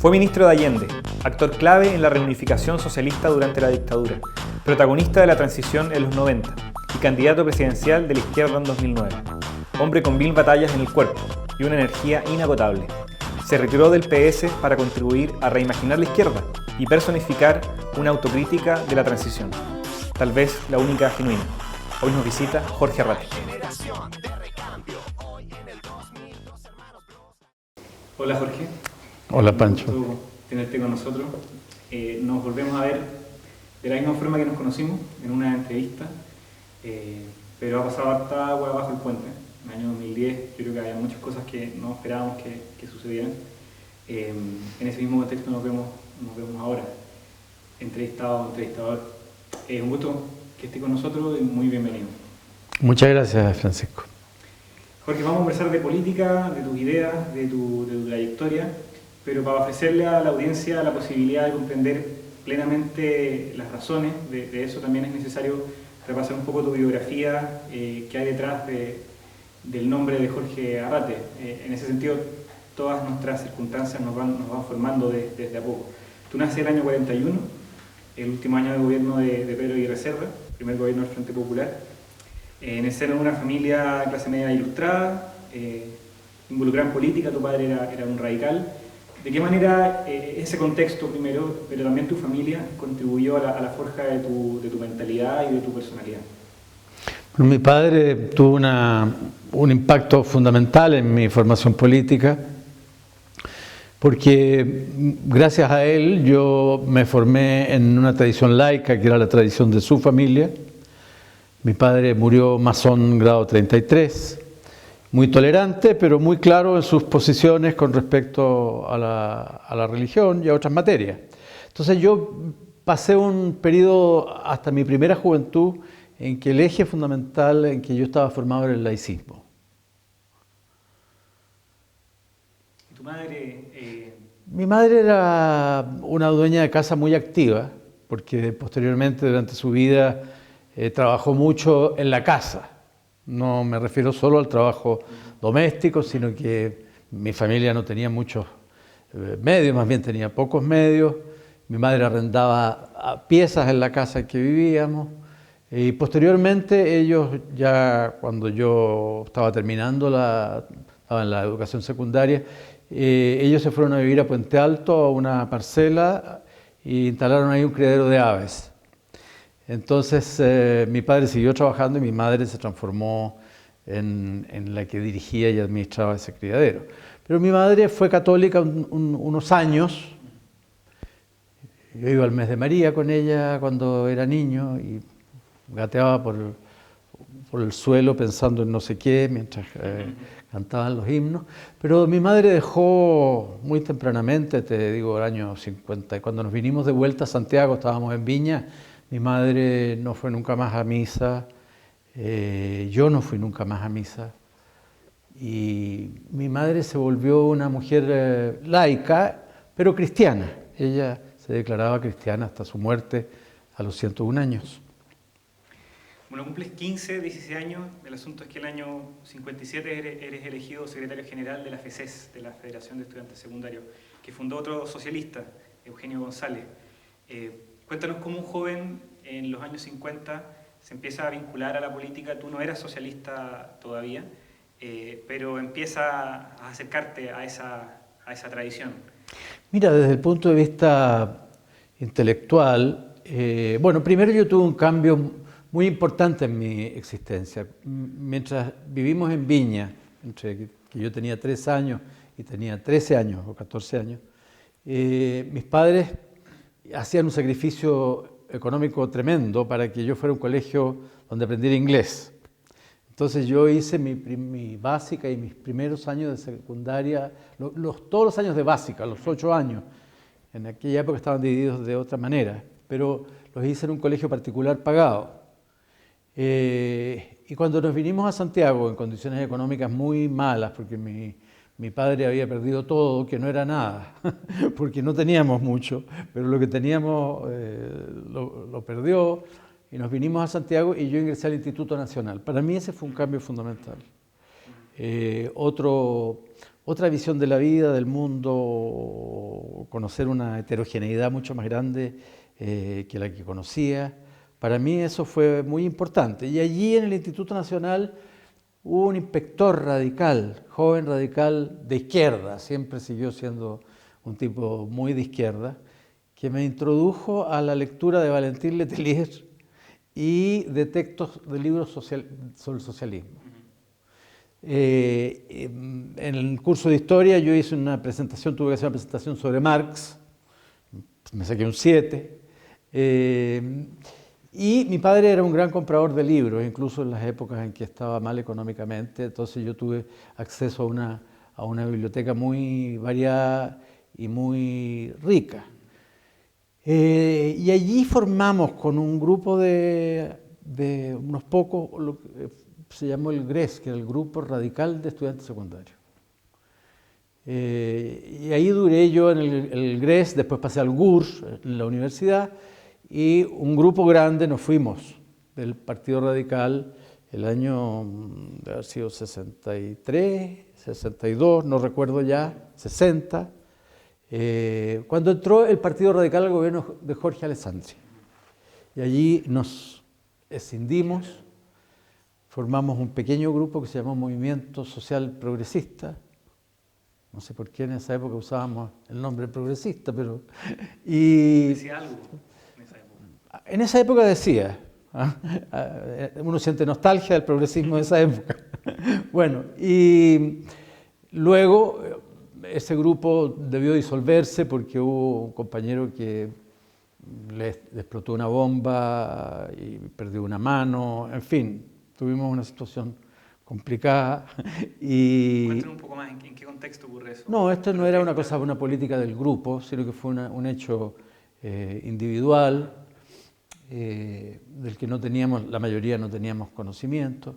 Fue ministro de Allende, actor clave en la reunificación socialista durante la dictadura, protagonista de la transición en los 90 y candidato presidencial de la izquierda en 2009. Hombre con 1000 batallas en el cuerpo y una energía inagotable. Se retiró del PS para contribuir a reimaginar la izquierda y personificar una autocrítica de la transición, tal vez la única genuina. Hoy nos visita Jorge Arrate. Hola Jorge. Hola Pancho. Un gusto tenerte con nosotros. Nos volvemos a ver de la misma forma que nos conocimos en una entrevista, pero ha pasado harta agua bajo el puente. En el año 2010 yo creo que había muchas cosas que no esperábamos que sucedieran. En ese mismo contexto nos vemos ahora, entrevistador. Es un gusto que esté con nosotros y muy bienvenido. Muchas gracias, Francisco. Jorge, vamos a conversar de política, de tus ideas, de tu trayectoria, pero para ofrecerle a la audiencia la posibilidad de comprender plenamente las razones de eso, también es necesario repasar un poco tu biografía, que hay detrás del nombre de Jorge Arrate. En ese sentido, todas nuestras circunstancias nos van formando desde a poco. Tú naces el año 41, el último año de gobierno de Pedro Aguirre Cerda, primer gobierno del Frente Popular, en el seno de una familia de clase media ilustrada, involucrada en política. Tu padre era un radical. ¿De qué manera ese contexto primero, pero también tu familia, contribuyó a la forja de tu mentalidad y de tu personalidad? Bueno, mi padre tuvo un impacto fundamental en mi formación política, porque gracias a él yo me formé en una tradición laica, que era la tradición de su familia. Mi padre murió masón grado 33, muy tolerante, pero muy claro en sus posiciones con respecto a la religión y a otras materias. Entonces yo pasé un periodo hasta mi primera juventud en que el eje fundamental en que yo estaba formado era el laicismo. ¿Y tu madre? Mi madre era una dueña de casa muy activa, porque posteriormente durante su vida trabajó mucho en la casa. No me refiero solo al trabajo doméstico, sino que mi familia no tenía muchos medios, más bien tenía pocos medios. Mi madre arrendaba piezas en la casa en que vivíamos. Y posteriormente ellos, ya cuando yo estaba terminando, estaba en la educación secundaria, ellos se fueron a vivir a Puente Alto, a una parcela, e instalaron ahí un criadero de aves. Entonces mi padre siguió trabajando y mi madre se transformó en la que dirigía y administraba ese criadero. Pero mi madre fue católica unos años. Yo iba al mes de María con ella cuando era niño y gateaba por el suelo pensando en no sé qué mientras cantaban los himnos. Pero mi madre dejó muy tempranamente, te digo, el año 50. Cuando nos vinimos de vuelta a Santiago, estábamos en Viña. Mi madre no fue nunca más a misa, yo no fui nunca más a misa, y mi madre se volvió una mujer laica, pero cristiana. Ella se declaraba cristiana hasta su muerte a los 101 años. Bueno, cumples 16 años. El asunto es que el año 57 eres elegido secretario general de la FESES, de la Federación de Estudiantes Secundarios, que fundó otro socialista, Eugenio González. Cuéntanos cómo un joven en los años 50 se empieza a vincular a la política. Tú no eras socialista todavía, pero empieza a acercarte a esa tradición. Mira, desde el punto de vista intelectual, bueno, primero yo tuve un cambio muy importante en mi existencia. Mientras vivimos en Viña, entre que yo tenía 3 años y tenía 13 años o 14 años, mis padres hacían un sacrificio económico tremendo para que yo fuera a un colegio donde aprendiera inglés. Entonces yo hice mi básica y mis primeros años de secundaria, todos los años de básica, los 8 años. En aquella época estaban divididos de otra manera, pero los hice en un colegio particular pagado. Y cuando nos vinimos a Santiago en condiciones económicas muy malas, porque mi padre había perdido todo, que no era nada, porque no teníamos mucho, pero lo que teníamos lo perdió, y nos vinimos a Santiago y yo ingresé al Instituto Nacional. Para mí ese fue un cambio fundamental. otra visión de la vida, del mundo, conocer una heterogeneidad mucho más grande que la que conocía. Para mí eso fue muy importante. Y allí en el Instituto Nacional hubo un inspector radical, joven radical de izquierda, siempre siguió siendo un tipo muy de izquierda, que me introdujo a la lectura de Valentín Letelier y de textos de libros sobre el socialismo. En el curso de historia yo hice una presentación, tuve que hacer una presentación sobre Marx, me saqué un 7, y mi padre era un gran comprador de libros, incluso en las épocas en que estaba mal económicamente, entonces yo tuve acceso a una biblioteca muy variada y muy rica. Y allí formamos con un grupo de unos pocos, lo que se llamó el GRES, que era el Grupo Radical de Estudiantes Secundarios. Y ahí duré yo en el GRES, después pasé al GURS, en la universidad, y un grupo grande nos fuimos del Partido Radical el año, debe haber sido 63, 62, no recuerdo ya, 60, cuando entró el Partido Radical al gobierno de Jorge Alessandri. Y allí nos escindimos, formamos un pequeño grupo que se llamó Movimiento Social Progresista. No sé por qué en esa época usábamos el nombre progresista, pero... ¿Decía algo en esa época? En esa época decía, uno siente nostalgia del progresismo de esa época. Bueno, y luego ese grupo debió disolverse porque hubo un compañero que le explotó una bomba y perdió una mano, en fin, tuvimos una situación complicada. Cuéntanos un poco más en qué contexto ocurre eso. No, esto no era una política del grupo, sino que fue un hecho individual del que no teníamos, la mayoría no teníamos conocimiento,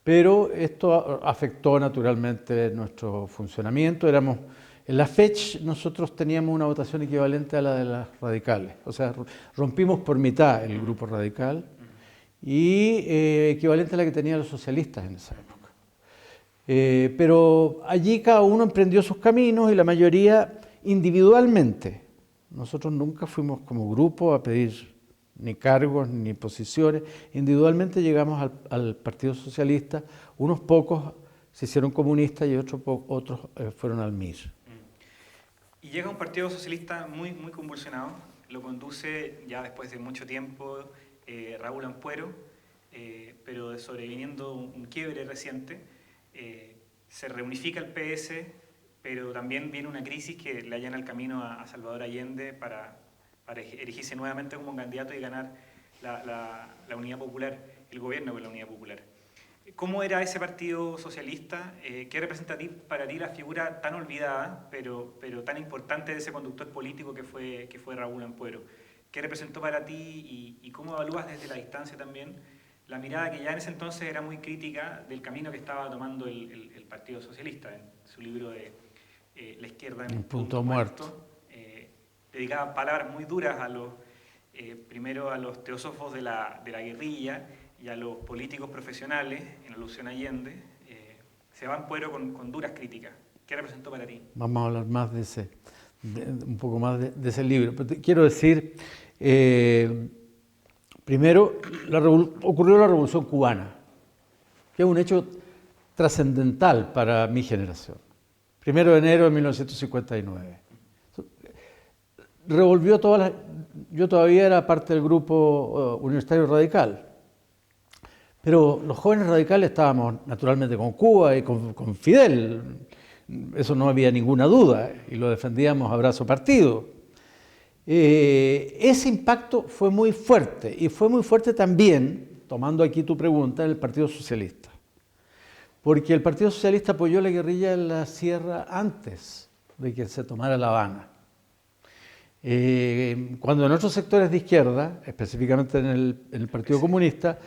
pero esto afectó naturalmente nuestro funcionamiento. En la FECH nosotros teníamos una votación equivalente a la de las radicales, o sea, rompimos por mitad el grupo radical y equivalente a la que tenían los socialistas en esa época. Pero allí cada uno emprendió sus caminos y la mayoría individualmente. Nosotros nunca fuimos como grupo a pedir ni cargos ni posiciones. Individualmente llegamos al Partido Socialista, unos pocos se hicieron comunistas y otros fueron al MIR. Y llega un Partido Socialista muy, muy convulsionado, lo conduce ya después de mucho tiempo Raúl Ampuero, pero sobreviniendo un quiebre reciente, se reunifica el PS, pero también viene una crisis que le allana el camino a Salvador Allende para erigirse nuevamente como candidato y ganar la Unidad Popular, el gobierno de la Unidad Popular. ¿Cómo era ese Partido Socialista? ¿Qué representa para ti la figura tan olvidada, pero tan importante de ese conductor político que fue Raúl Ampuero? ¿Qué representó para ti y cómo evalúas desde la distancia también la mirada que ya en ese entonces era muy crítica del camino que estaba tomando el Partido Socialista? En su libro de La izquierda en un punto muerto. Dedicaba palabras muy duras primero a los teósofos de la guerrilla y a los políticos profesionales, en alusión a Allende. Se va Ampuero con duras críticas. ¿Qué representó para ti? Vamos a hablar más un poco más de ese libro. Pero quiero decir, primero, ocurrió la Revolución Cubana, que es un hecho trascendental para mi generación. 1 de enero de 1959. Revolvió yo todavía era parte del grupo universitario radical, pero los jóvenes radicales estábamos naturalmente con Cuba y con Fidel, eso no había ninguna duda, y lo defendíamos a brazo partido. Ese impacto fue muy fuerte, y fue muy fuerte también, tomando aquí tu pregunta, en el Partido Socialista, porque el Partido Socialista apoyó la guerrilla en la sierra antes de que se tomara La Habana. Cuando en otros sectores de izquierda, específicamente en el Partido Comunista,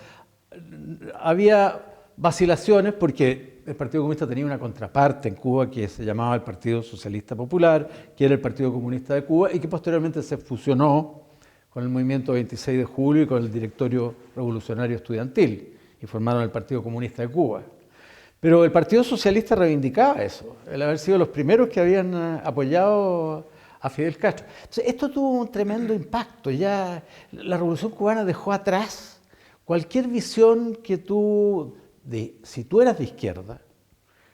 había vacilaciones porque el Partido Comunista tenía una contraparte en Cuba que se llamaba el Partido Socialista Popular, que era el Partido Comunista de Cuba y que posteriormente se fusionó con el movimiento 26 de julio y con el Directorio Revolucionario Estudiantil y formaron el Partido Comunista de Cuba. Pero el Partido Socialista reivindicaba eso, el haber sido los primeros que habían apoyado a Fidel Castro. Entonces, esto tuvo un tremendo impacto. Ya la Revolución Cubana dejó atrás cualquier visión que si tú eras de izquierda,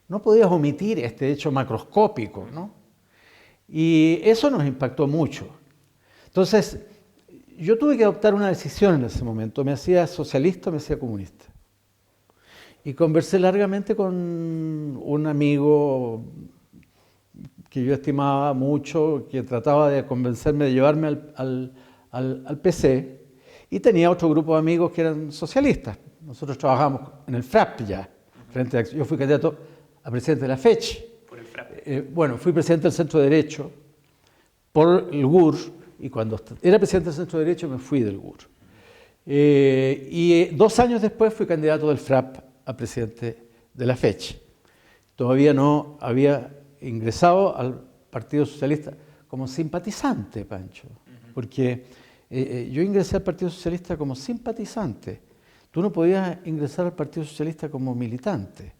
no podías omitir este hecho macroscópico, ¿no? Y eso nos impactó mucho. Entonces, yo tuve que adoptar una decisión en ese momento. ¿Me hacía socialista o me hacía comunista? Y conversé largamente con un amigo que yo estimaba mucho, que trataba de convencerme de llevarme al PC, y tenía otro grupo de amigos que eran socialistas. Nosotros trabajábamos en el FRAP ya. Yo fui candidato a presidente de la FECH. Por el FRAP. Bueno, fui presidente del Centro de Derecho por el GUR, y cuando era presidente del Centro de Derecho me fui del GUR. Y 2 años después fui candidato del FRAP a presidente de la FECH. Todavía no había ingresado al Partido Socialista como simpatizante, Pancho, porque yo ingresé al Partido Socialista como simpatizante. Tú no podías ingresar al Partido Socialista como militante,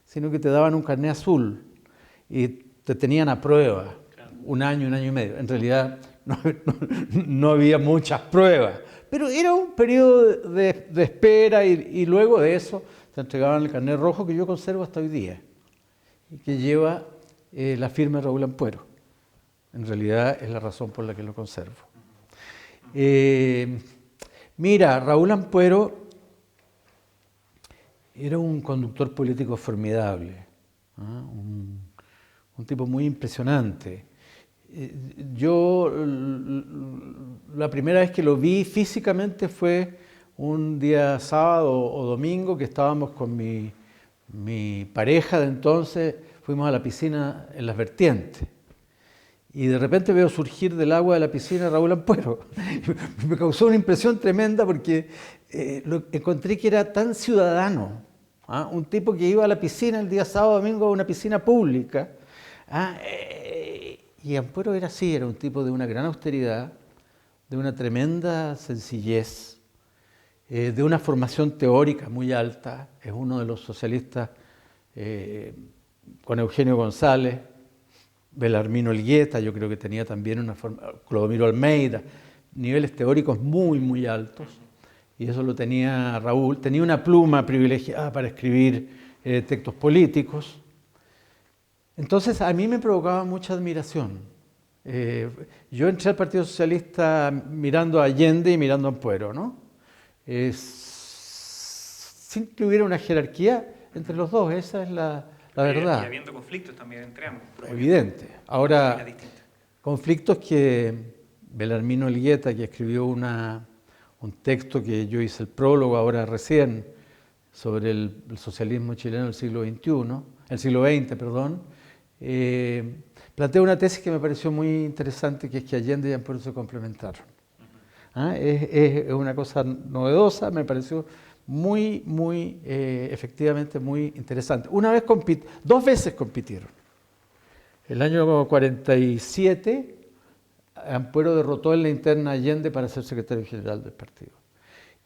sino que te daban un carné azul y te tenían a prueba 1 año, 1 año y medio. En realidad no había muchas pruebas, pero era un periodo de espera y luego de eso te entregaban el carnet rojo que yo conservo hasta hoy día y que lleva la firma de Raúl Ampuero. En realidad es la razón por la que lo conservo. Mira, Raúl Ampuero era un conductor político formidable, ¿eh? Un tipo muy impresionante. Yo la primera vez que lo vi físicamente fue un día sábado o domingo que estábamos con mi pareja de entonces, fuimos a la piscina en Las Vertientes y de repente veo surgir del agua de la piscina a Raúl Ampuero. Me causó una impresión tremenda porque encontré que era tan ciudadano, ¿ah? Un tipo que iba a la piscina el día sábado o domingo a una piscina pública, ¿ah? Y Ampuero era así, era un tipo de una gran austeridad, de una tremenda sencillez, de una formación teórica muy alta. Es uno de los socialistas con Eugenio González, Belarmino Elgueta, yo creo que tenía también una forma, Clodomiro Almeida, niveles teóricos muy, muy altos. Y eso lo tenía Raúl. Tenía una pluma privilegiada para escribir textos políticos. Entonces, a mí me provocaba mucha admiración. Yo entré al Partido Socialista mirando a Allende y mirando a Ampuero, ¿no? Sin que hubiera una jerarquía entre los dos, esa es la verdad. Y habiendo conflictos también entre ambos. Evidente. Ahora, conflictos que Belarmino Elgueta, que escribió un texto que yo hice el prólogo ahora recién, sobre el socialismo chileno del siglo XX, perdón, plantea una tesis que me pareció muy interesante, que es que Allende y Ampuero se complementaron. ¿Ah? Es una cosa novedosa, me pareció muy efectivamente muy interesante. 2 veces compitieron. El año 47, Ampuero derrotó en la interna a Allende para ser secretario general del partido.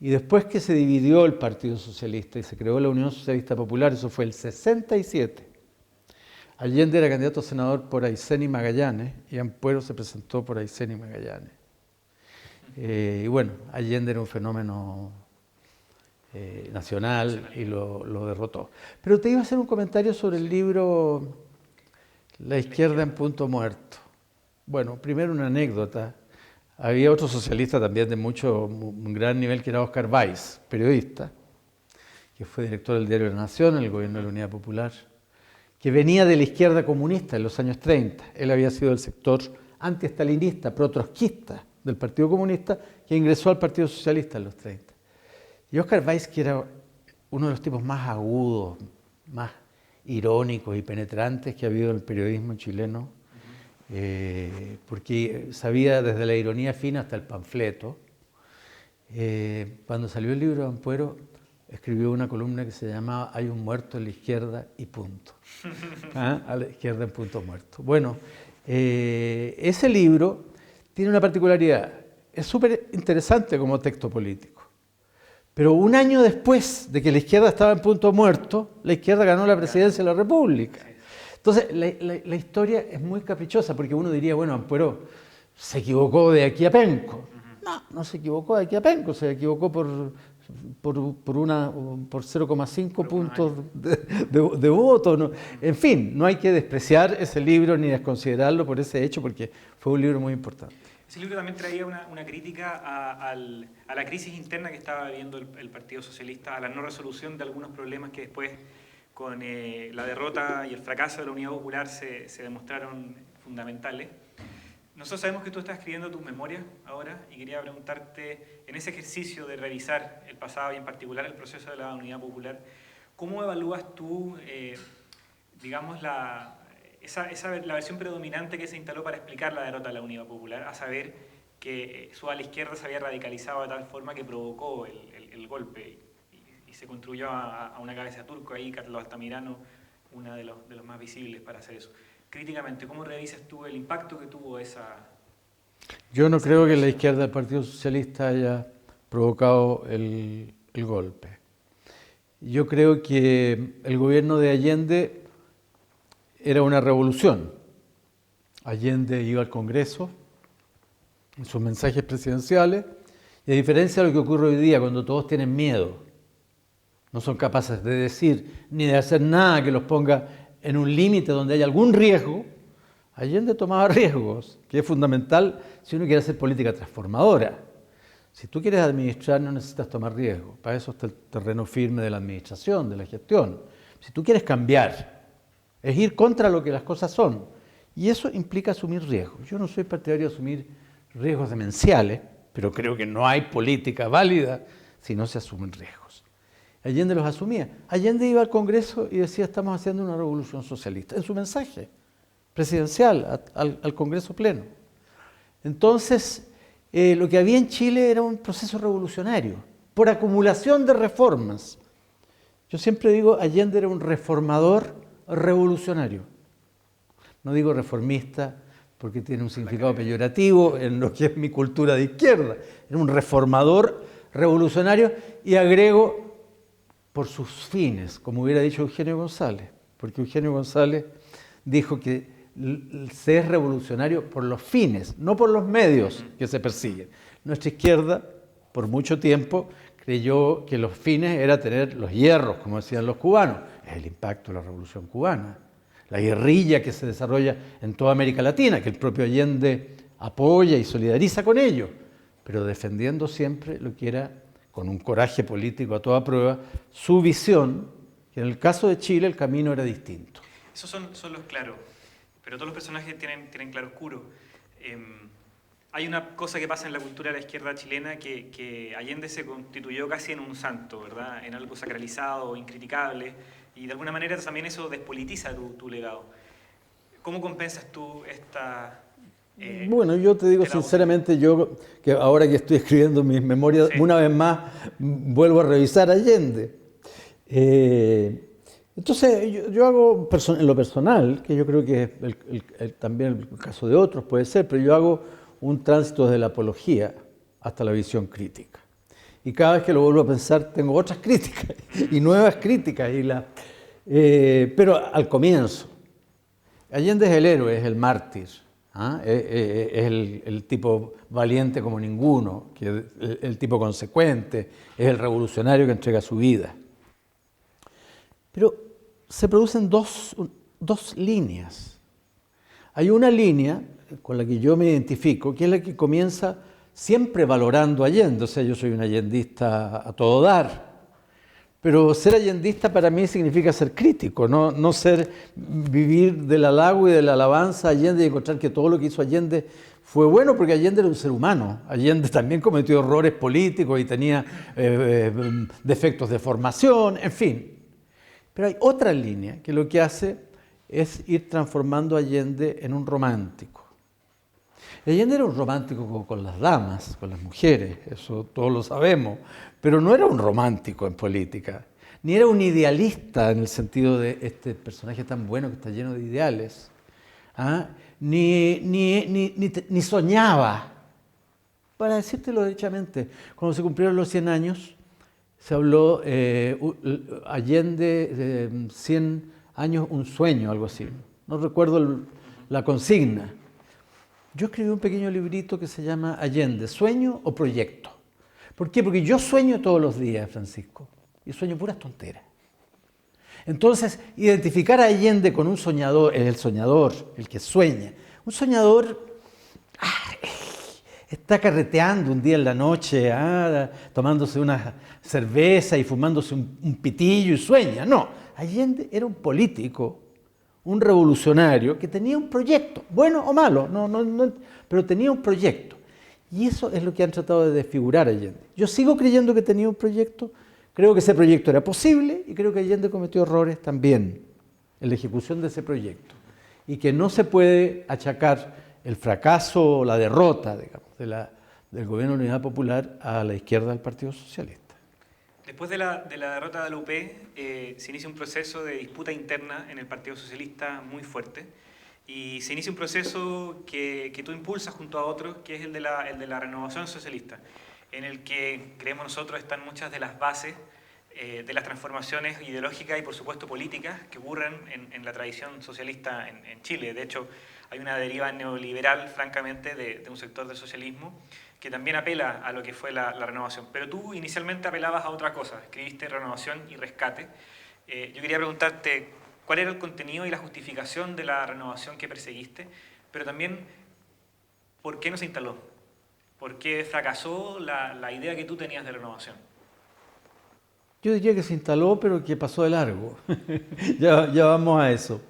Y después que se dividió el Partido Socialista y se creó la Unión Socialista Popular, eso fue el 67, Allende era candidato a senador por Aysén y Magallanes y Ampuero se presentó por Aysén y Magallanes. Y bueno, Allende era un fenómeno nacional y lo derrotó. Pero te iba a hacer un comentario sobre el libro La izquierda en punto muerto. Bueno, primero una anécdota. Había otro socialista también de un gran nivel que era Oscar Weiss, periodista, que fue director del diario La Nación en el gobierno de la Unidad Popular, que venía de la izquierda comunista en los años 30. Él había sido del sector antiestalinista, pro-trotskista del Partido Comunista, que ingresó al Partido Socialista en los 30. Y Oscar Weiss, que era uno de los tipos más agudos, más irónicos y penetrantes que ha habido en el periodismo chileno, porque sabía desde la ironía fina hasta el panfleto. Cuando salió el libro de Ampuero, escribió una columna que se llamaba Hay un muerto en la izquierda y punto. ¿Ah? A la izquierda en punto muerto. Bueno, ese libro tiene una particularidad. Es súper interesante como texto político, Pero un año después de que la izquierda estaba en punto muerto, la izquierda ganó la presidencia de la República. Entonces, la historia es muy caprichosa, porque uno diría, bueno, Ampuero se equivocó de aquí a penco. No se equivocó de aquí a penco, se equivocó por 0,5 puntos de voto. ¿No? En fin, no hay que despreciar ese libro ni desconsiderarlo por ese hecho, porque fue un libro muy importante. Ese libro también traía una crítica a la crisis interna que estaba viviendo el Partido Socialista, a la no resolución de algunos problemas que después, con la derrota y el fracaso de la Unidad Popular, se demostraron fundamentales. Nosotros sabemos que tú estás escribiendo tus memorias ahora y quería preguntarte, en ese ejercicio de revisar el pasado y en particular el proceso de la Unidad Popular, ¿cómo evalúas tú, digamos, la versión predominante que se instaló para explicar la derrota de la Unidad Popular, a saber que su ala izquierda se había radicalizado de tal forma que provocó el golpe y se construyó a una cabeza turco ahí, Carlos Altamirano, uno de los más visibles para hacer eso? Críticamente, ¿cómo revisas tú el impacto que tuvo esa... Yo no creo que la izquierda del Partido Socialista haya provocado el golpe. Yo creo que el gobierno de Allende era una revolución. Allende iba al Congreso en sus mensajes presidenciales, y a diferencia de lo que ocurre hoy día, cuando todos tienen miedo, no son capaces de decir ni de hacer nada que los ponga en un límite donde hay algún riesgo, Allende tomaba riesgos, que es fundamental si uno quiere hacer política transformadora. Si tú quieres administrar, no necesitas tomar riesgos. Para eso está el terreno firme de la administración, de la gestión. Si tú quieres cambiar, es ir contra lo que las cosas son. Y eso implica asumir riesgos. Yo no soy partidario de asumir riesgos demenciales, pero creo que no hay política válida si no se asumen riesgos. Allende los asumía. Allende iba al Congreso y decía, estamos haciendo una revolución socialista, en su mensaje presidencial al Congreso pleno. Entonces, lo que había en Chile era un proceso revolucionario, por acumulación de reformas. Yo siempre digo, Allende era un reformador revolucionario. No digo reformista porque tiene un significado peyorativo en lo que es mi cultura de izquierda. Era un reformador revolucionario, y agrego, por sus fines, como hubiera dicho Eugenio González, porque Eugenio González dijo que se es revolucionario por los fines, no por los medios que se persiguen. Nuestra izquierda, por mucho tiempo, creyó que los fines era tener los hierros, como decían los cubanos. Es el impacto de la Revolución Cubana, la guerrilla que se desarrolla en toda América Latina, que el propio Allende apoya y solidariza con ello, pero defendiendo siempre lo que era, con un coraje político a toda prueba, su visión, que en el caso de Chile el camino era distinto. Esos son los claros, pero todos los personajes tienen claroscuro. Hay una cosa que pasa en la cultura de la izquierda chilena, que Allende se constituyó casi en un santo, ¿verdad? En algo sacralizado, incriticable, y de alguna manera también eso despolitiza tu legado. ¿Cómo compensas tú esta... Bueno, yo te digo sinceramente, yo que ahora que estoy escribiendo mis memorias, sí, una vez más vuelvo a revisar Allende. Entonces yo hago en lo personal, que yo creo que también el caso de otros puede ser, pero yo hago un tránsito desde la apología hasta la visión crítica. Y cada vez que lo vuelvo a pensar tengo otras críticas y nuevas críticas. Pero al comienzo, Allende es el héroe, es el mártir. Es el tipo valiente como ninguno, que el tipo consecuente, es el revolucionario que entrega su vida. Pero se producen dos líneas. Hay una línea con la que yo me identifico, que es la que comienza siempre valorando a Allende. O sea, yo soy un allendista a todo dar. Pero ser allendista para mí significa ser crítico, no vivir del halago y de la alabanza a Allende y encontrar que todo lo que hizo Allende fue bueno, porque Allende era un ser humano. Allende también cometió errores políticos y tenía defectos de formación, en fin. Pero hay otra línea que lo que hace es ir transformando a Allende en un romántico. Allende era un romántico con las damas, con las mujeres, eso todos lo sabemos, pero no era un romántico en política, ni era un idealista en el sentido de este personaje tan bueno que está lleno de ideales, ni soñaba. Para decírtelo derechamente, cuando se cumplieron los 100 años, se habló Allende, 100 años, un sueño, algo así. No recuerdo la consigna. Yo escribí un pequeño librito que se llama Allende, ¿sueño o proyecto? ¿Por qué? Porque yo sueño todos los días, Francisco, y sueño puras tonteras. Entonces, identificar a Allende con un soñador, el soñador, el que sueña. Un soñador está carreteando un día en la noche, tomándose una cerveza y fumándose un pitillo y sueña. No, Allende era un político, un revolucionario que tenía un proyecto, bueno o malo, pero tenía un proyecto. Y eso es lo que han tratado de desfigurar a Allende. Yo sigo creyendo que tenía un proyecto, creo que ese proyecto era posible y creo que Allende cometió errores también en la ejecución de ese proyecto. Y que no se puede achacar el fracaso o la derrota, digamos, del gobierno de Unidad Popular a la izquierda del Partido Socialista. Después de la derrota de la UP, se inicia un proceso de disputa interna en el Partido Socialista muy fuerte. Y se inicia un proceso que tú impulsas junto a otros, que es el de la renovación socialista, en el que, creemos nosotros, están muchas de las bases de las transformaciones ideológicas y, por supuesto, políticas que ocurren en la tradición socialista en Chile. De hecho, hay una deriva neoliberal, francamente, de un sector del socialismo que también apela a lo que fue la renovación. Pero tú inicialmente apelabas a otra cosa, escribiste renovación y rescate. Yo quería preguntarte cuál era el contenido y la justificación de la renovación que perseguiste, pero también por qué no se instaló, por qué fracasó la idea que tú tenías de renovación. Yo diría que se instaló, pero que pasó de largo. ya vamos a eso.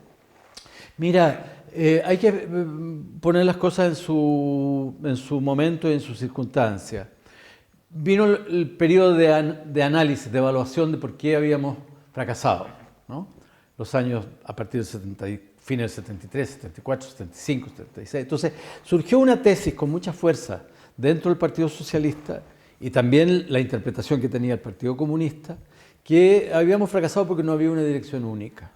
Mira, hay que poner las cosas en su momento y en sus circunstancias. Vino el periodo de análisis, de evaluación de por qué habíamos fracasado, ¿no? Los años a partir del fines del 73, 74, 75, 76. Entonces surgió una tesis con mucha fuerza dentro del Partido Socialista y también la interpretación que tenía el Partido Comunista, que habíamos fracasado porque no había una dirección única.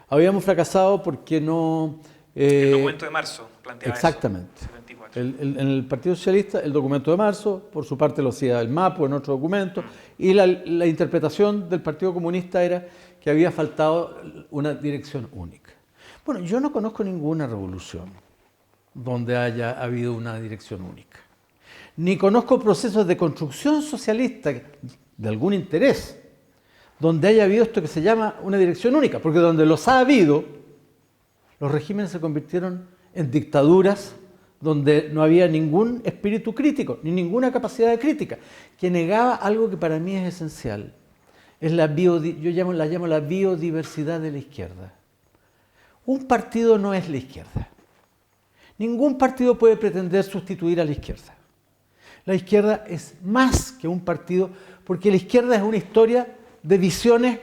Habíamos fracasado porque no... el documento de marzo planteaba exactamente. Eso. Exactamente. En el Partido Socialista, el documento de marzo, por su parte lo hacía el MAPO en otro documento, y la interpretación del Partido Comunista era que había faltado una dirección única. Bueno, yo no conozco ninguna revolución donde haya habido una dirección única. Ni conozco procesos de construcción socialista de algún interés donde haya habido esto que se llama una dirección única, porque donde los ha habido, los regímenes se convirtieron en dictaduras donde no había ningún espíritu crítico, ni ninguna capacidad de crítica, que negaba algo que para mí es esencial. Es la yo la llamo la biodiversidad de la izquierda. Un partido no es la izquierda. Ningún partido puede pretender sustituir a la izquierda. La izquierda es más que un partido, porque la izquierda es una historia de visiones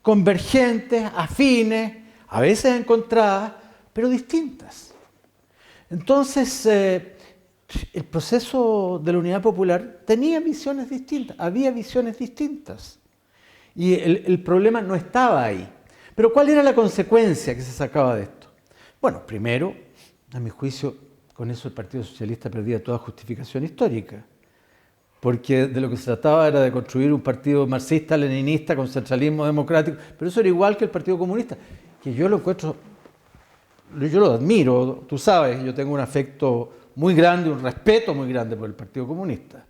convergentes, afines, a veces encontradas, pero distintas. Entonces, el proceso de la Unidad Popular tenía visiones distintas, había visiones distintas. Y el problema no estaba ahí. Pero ¿cuál era la consecuencia que se sacaba de esto? Bueno, primero, a mi juicio, con eso el Partido Socialista perdía toda justificación histórica, porque de lo que se trataba era de construir un partido marxista-leninista con centralismo democrático, pero eso era igual que el Partido Comunista, que yo lo encuentro, yo lo admiro, tú sabes, yo tengo un afecto muy grande, un respeto muy grande por el Partido Comunista,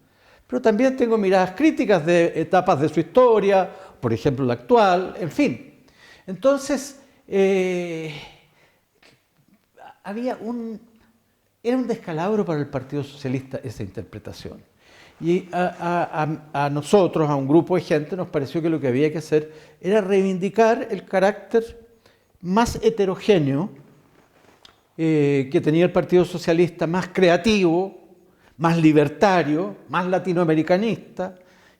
pero también tengo miradas críticas de etapas de su historia, por ejemplo la actual, en fin. Entonces, era un descalabro para el Partido Socialista esa interpretación. Y a nosotros, a un grupo de gente, nos pareció que lo que había que hacer era reivindicar el carácter más heterogéneo que tenía el Partido Socialista, más creativo, más libertario, más latinoamericanista,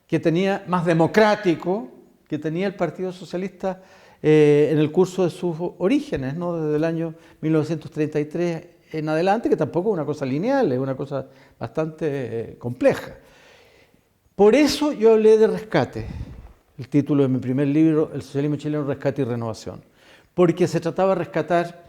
que tenía más democrático, que tenía el Partido Socialista en el curso de sus orígenes, ¿no? Desde el año 1933 en adelante, que tampoco es una cosa lineal, es una cosa bastante compleja. Por eso yo hablé de rescate, el título de mi primer libro, El socialismo chileno, rescate y renovación, porque se trataba de rescatar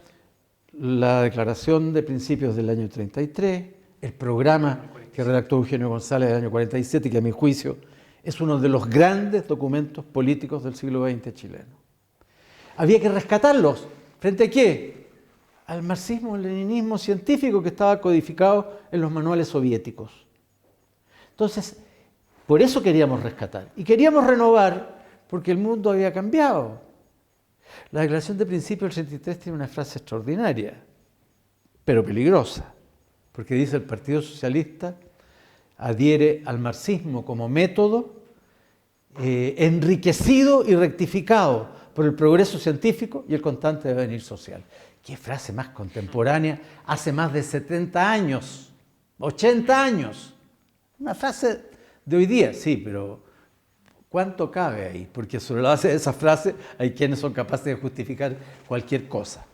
la declaración de principios del año 33, el programa que redactó Eugenio González del año 47, que a mi juicio Es uno de los grandes documentos políticos del siglo XX chileno. Había que rescatarlos. ¿Frente a qué? Al marxismo-leninismo científico que estaba codificado en los manuales soviéticos. Entonces, por eso queríamos rescatar. Y queríamos renovar porque el mundo había cambiado. La Declaración de Principios del 33 tiene una frase extraordinaria, pero peligrosa, porque dice: el Partido Socialista adhiere al marxismo como método enriquecido y rectificado por el progreso científico y el constante devenir social. ¿Qué frase más contemporánea? Hace más de 70 años, 80 años. Una frase de hoy día, sí, pero ¿cuánto cabe ahí? Porque sobre la base de esa frase hay quienes son capaces de justificar cualquier cosa.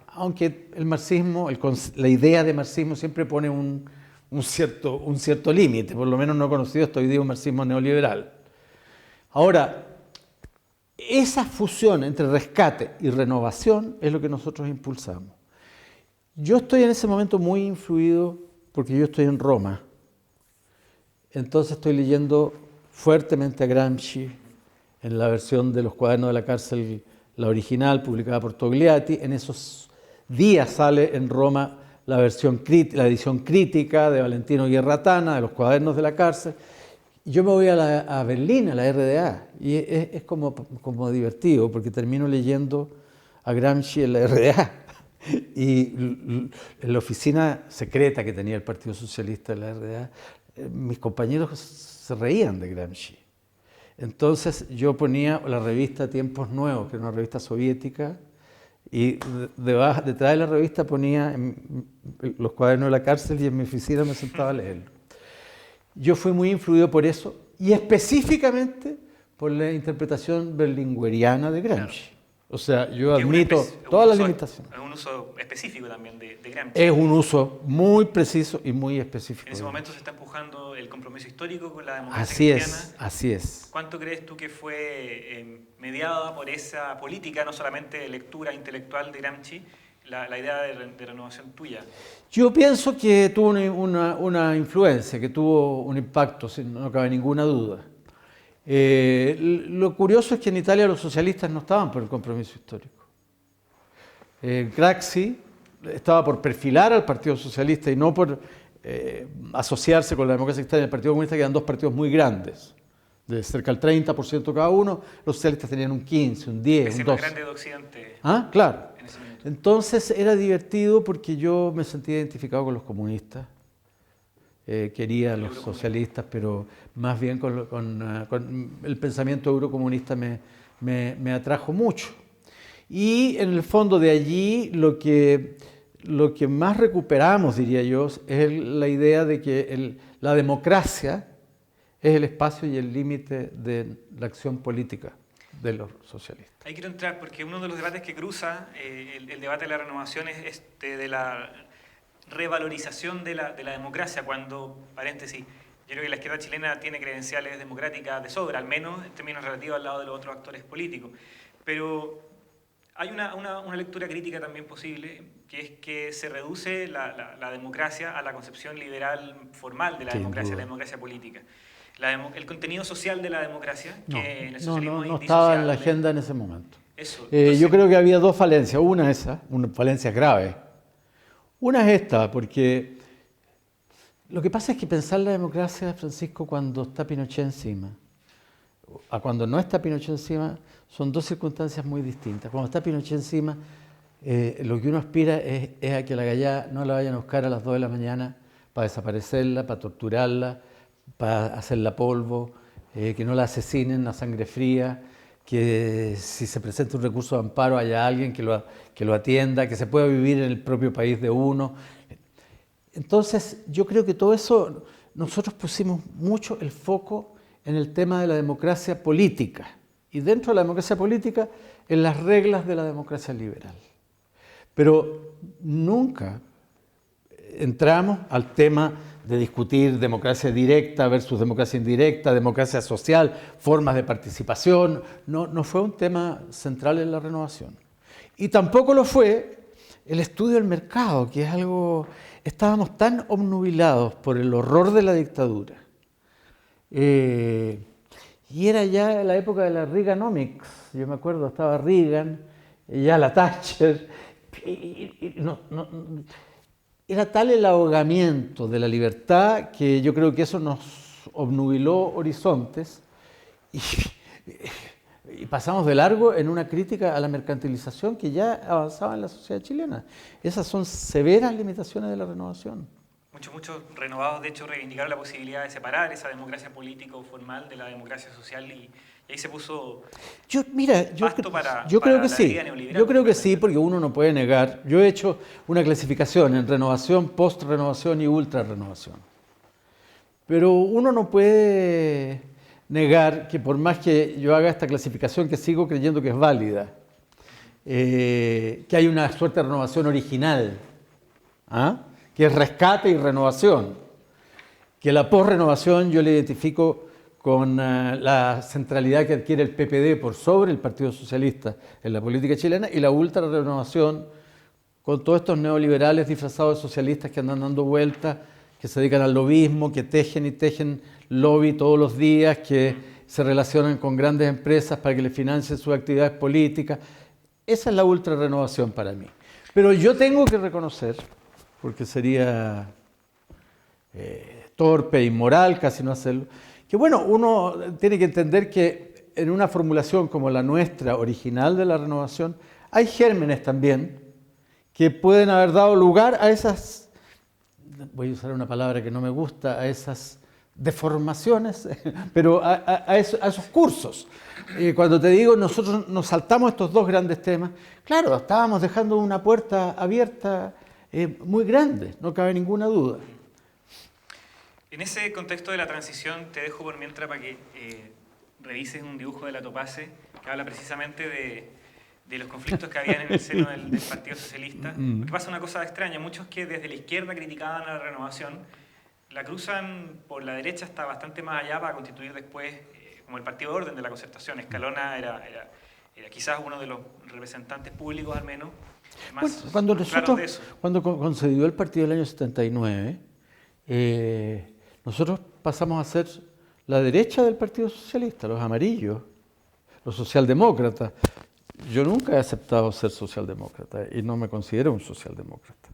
Aunque el marxismo, la idea de marxismo siempre pone un cierto límite, por lo menos no he conocido hasta hoy día un marxismo neoliberal. Ahora, esa fusión entre rescate y renovación es lo que nosotros impulsamos. Yo estoy en ese momento muy influido porque yo estoy en Roma. Entonces estoy leyendo fuertemente a Gramsci en la versión de Los Cuadernos de la Cárcel, la original, publicada por Togliatti. En esos días sale en Roma la edición crítica de Valentino Guerratana, de Los Cuadernos de la Cárcel. Yo me voy a Berlín, a la RDA, y es como divertido, porque termino leyendo a Gramsci en la RDA. Y en la oficina secreta que tenía el Partido Socialista en la RDA, mis compañeros se reían de Gramsci. Entonces yo ponía la revista Tiempos Nuevos, que era una revista soviética, y detrás de la revista ponía Los Cuadernos de la Cárcel, y en mi oficina me sentaba a leerlo. Yo fui muy influido por eso, y específicamente por la interpretación berlingueriana de Gramsci. Claro. O sea, yo admito todas las limitaciones. Es un uso específico también de Gramsci. Es un uso muy preciso y muy específico. En ese momento se está empujando el compromiso histórico con la democracia cristiana. Así es. ¿Cuánto crees tú que fue mediada por esa política, no solamente de lectura intelectual de Gramsci, la idea de renovación tuya? Yo pienso que tuvo una influencia, que tuvo un impacto, no cabe ninguna duda. Lo curioso es que en Italia los socialistas no estaban por el compromiso histórico. Craxi estaba por perfilar al Partido Socialista y no por asociarse con la democracia cristiana y el Partido Comunista, que eran dos partidos muy grandes, de cerca del 30% cada uno. Los socialistas tenían un 15, un 10, un 12. El más grande de Occidente. Ah, claro. Entonces era divertido porque yo me sentía identificado con los comunistas. Quería a los socialistas, pero más bien con el pensamiento eurocomunista me atrajo mucho. Y en el fondo de allí lo que más recuperamos, diría yo, es la idea de que la democracia es el espacio y el límite de la acción política de los socialistas. Ahí quiero entrar porque uno de los debates que cruza el debate de la renovación es de la revalorización de la democracia, cuando, paréntesis, yo creo que la izquierda chilena tiene credenciales democráticas de sobra, al menos en términos relativos al lado de los otros actores políticos. Pero hay una lectura crítica también posible, que es que se reduce la democracia a la concepción liberal formal de la democracia, la democracia política. El contenido social de la democracia, que en el socialismo no estaba en la agenda en ese momento. Eso. Entonces, yo creo que había dos falencias. Una falencia grave. Una es esta, porque lo que pasa es que pensar la democracia, Francisco, cuando está Pinochet encima, a cuando no está Pinochet encima, son dos circunstancias muy distintas. Cuando está Pinochet encima, lo que uno aspira es a que la gallada no la vayan a buscar a las 2 de la mañana para desaparecerla, para torturarla, para hacerla polvo, que no la asesinen a sangre fría, que si se presenta un recurso de amparo haya alguien que lo atienda, que se pueda vivir en el propio país de uno. Entonces, yo creo que todo eso, nosotros pusimos mucho el foco en el tema de la democracia política, y dentro de la democracia política, en las reglas de la democracia liberal. Pero nunca entramos al tema de discutir democracia directa versus democracia indirecta, democracia social, formas de participación. No fue un tema central en la renovación. Y tampoco lo fue el estudio del mercado, que es algo... Estábamos tan obnubilados por el horror de la dictadura, Y era ya la época de la Reaganomics, yo me acuerdo, estaba Reagan, ya la Thatcher, era tal el ahogamiento de la libertad que yo creo que eso nos obnubiló horizontes y pasamos de largo en una crítica a la mercantilización que ya avanzaba en la sociedad chilena. Esas son severas limitaciones de la renovación. Muchos renovados, de hecho, reivindicaron la posibilidad de separar esa democracia política o formal de la democracia social y ahí se puso yo para creo que la sí. vida neoliberal. Yo creo que sí, porque uno no puede negar. Yo he hecho una clasificación en renovación, post-renovación y ultra-renovación. Pero uno no puede negar que por más que yo haga esta clasificación, que sigo creyendo que es válida, que hay una suerte de renovación original, que es rescate y renovación, que la post-renovación yo le identifico con la centralidad que adquiere el PPD por sobre el Partido Socialista en la política chilena, y la ultra-renovación con todos estos neoliberales disfrazados de socialistas que andan dando vueltas, que se dedican al lobismo, que tejen y tejen lobby todos los días, que se relacionan con grandes empresas para que les financien sus actividades políticas. Esa es la ultra-renovación para mí. Pero yo tengo que reconocer, porque sería torpe e inmoral casi no hacerlo, que bueno, uno tiene que entender que en una formulación como la nuestra, original de la renovación, hay gérmenes también que pueden haber dado lugar a esas, voy a usar una palabra que no me gusta, a esas deformaciones, pero a esos cursos. Cuando te digo, nosotros nos saltamos estos dos grandes temas, claro, estábamos dejando una puerta abierta muy grande, no cabe ninguna duda. En ese contexto de la transición, te dejo por mientras para que revises un dibujo de la Topace que habla precisamente de los conflictos que habían en el seno del Partido Socialista. Porque pasa una cosa extraña, muchos que desde la izquierda criticaban a la renovación, la cruzan por la derecha hasta bastante más allá para constituir después como el partido de orden de la Concertación. Escalona era quizás uno de los representantes públicos al menos más cuando claros de eso. Cuando concedió el partido del año 79, nosotros pasamos a ser la derecha del Partido Socialista, los amarillos, los socialdemócratas. Yo nunca he aceptado ser socialdemócrata y no me considero un socialdemócrata.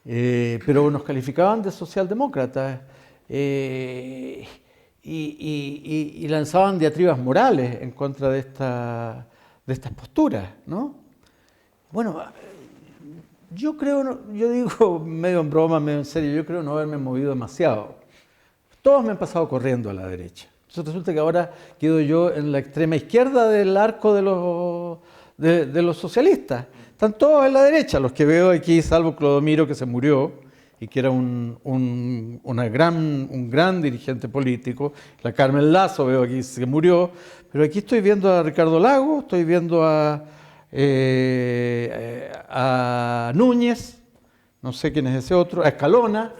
Pero nos calificaban de socialdemócratas y lanzaban diatribas morales en contra de estas posturas, ¿no? Bueno, yo digo medio en broma, medio en serio, yo creo no haberme movido demasiado. Todos me han pasado corriendo a la derecha. Entonces resulta que ahora quedo yo en la extrema izquierda del arco de los socialistas. Están todos en la derecha, los que veo aquí, salvo Clodomiro, que se murió y que era un gran dirigente político. La Carmen Lazo veo aquí, se murió. Pero aquí estoy viendo a Ricardo Lagos, estoy viendo a Núñez, no sé quién es ese otro, a Escalona.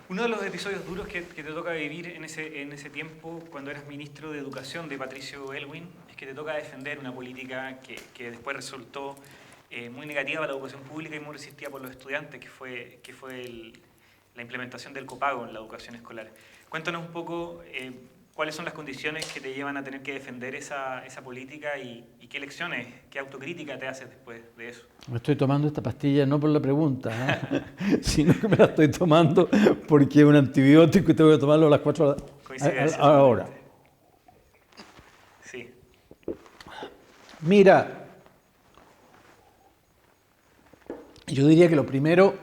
Uno de los episodios duros que te toca vivir en ese tiempo, cuando eras ministro de Educación de Patricio Aylwin, es que te toca defender una política que después resultó muy negativa para la educación pública y muy resistida por los estudiantes, que fue la implementación del copago en la educación escolar. Cuéntanos un poco cuáles son las condiciones que te llevan a tener que defender esa política y qué lecciones, qué autocrítica te haces después de eso. Me estoy tomando esta pastilla no por la pregunta, sino que me la estoy tomando porque es un antibiótico y tengo que tomarlo a las 4 horas. Sí. Mira, yo diría que lo primero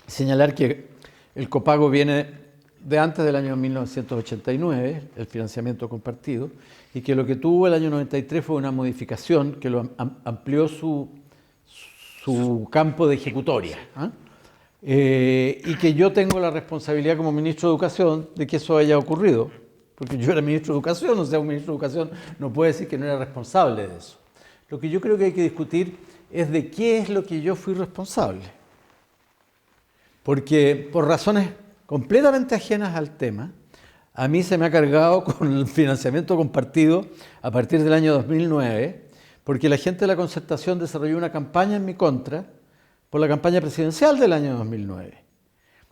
es señalar que el copago viene de antes del año 1989, el financiamiento compartido, y que lo que tuvo el año 93 fue una modificación que lo amplió su campo de ejecutoria. Y que yo tengo la responsabilidad como ministro de Educación de que eso haya ocurrido, porque yo era ministro de Educación, o sea, un ministro de Educación no puede decir que no era responsable de eso. Lo que yo creo que hay que discutir es de qué es lo que yo fui responsable. Porque por razones completamente ajenas al tema, a mí se me ha cargado con el financiamiento compartido a partir del año 2009, porque la gente de la Concertación desarrolló una campaña en mi contra por la campaña presidencial del año 2009.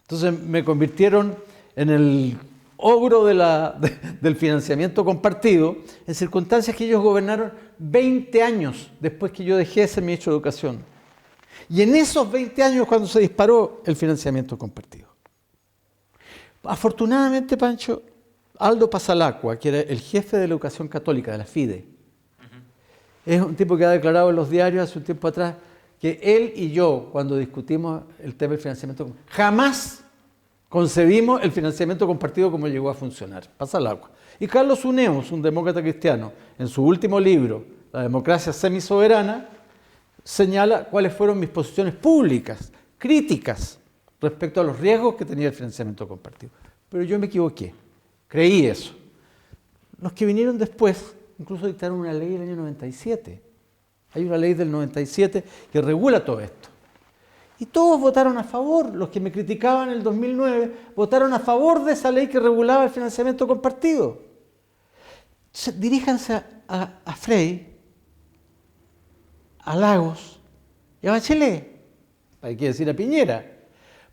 Entonces me convirtieron en el ogro del financiamiento compartido, en circunstancias que ellos gobernaron 20 años después que yo dejé de ser ministro de Educación. Y en esos 20 años cuando se disparó el financiamiento compartido. Afortunadamente, Pancho, Aldo Pasalacqua, que era el jefe de la educación católica, de la FIDE, es un tipo que ha declarado en los diarios hace un tiempo atrás que él y yo, cuando discutimos el tema del financiamiento, jamás concebimos el financiamiento compartido como llegó a funcionar. Pasalacqua. Y Carlos Uneus, un demócrata cristiano, en su último libro, La democracia semisoberana, señala cuáles fueron mis posiciones públicas, críticas, respecto a los riesgos que tenía el financiamiento compartido. Pero yo me equivoqué, creí eso. Los que vinieron después incluso dictaron una ley del año 97. Hay una ley del 97 que regula todo esto. Y todos votaron a favor. Los que me criticaban en el 2009 votaron a favor de esa ley que regulaba el financiamiento compartido. Diríjanse a Frey, a Lagos y a Bachelet, hay que decir a Piñera,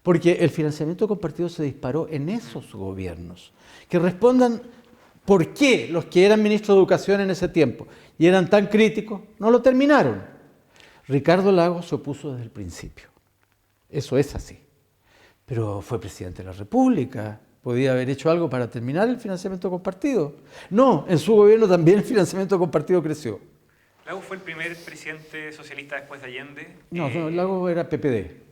porque el financiamiento compartido se disparó en esos gobiernos. Que respondan por qué los que eran ministros de Educación en ese tiempo y eran tan críticos no lo terminaron. Ricardo Lagos se opuso desde el principio. Eso es así. Pero fue presidente de la República. Podía haber hecho algo para terminar el financiamiento compartido. No, en su gobierno también el financiamiento compartido creció. ¿Lagos fue el primer presidente socialista después de Allende? No, Lagos era PPD.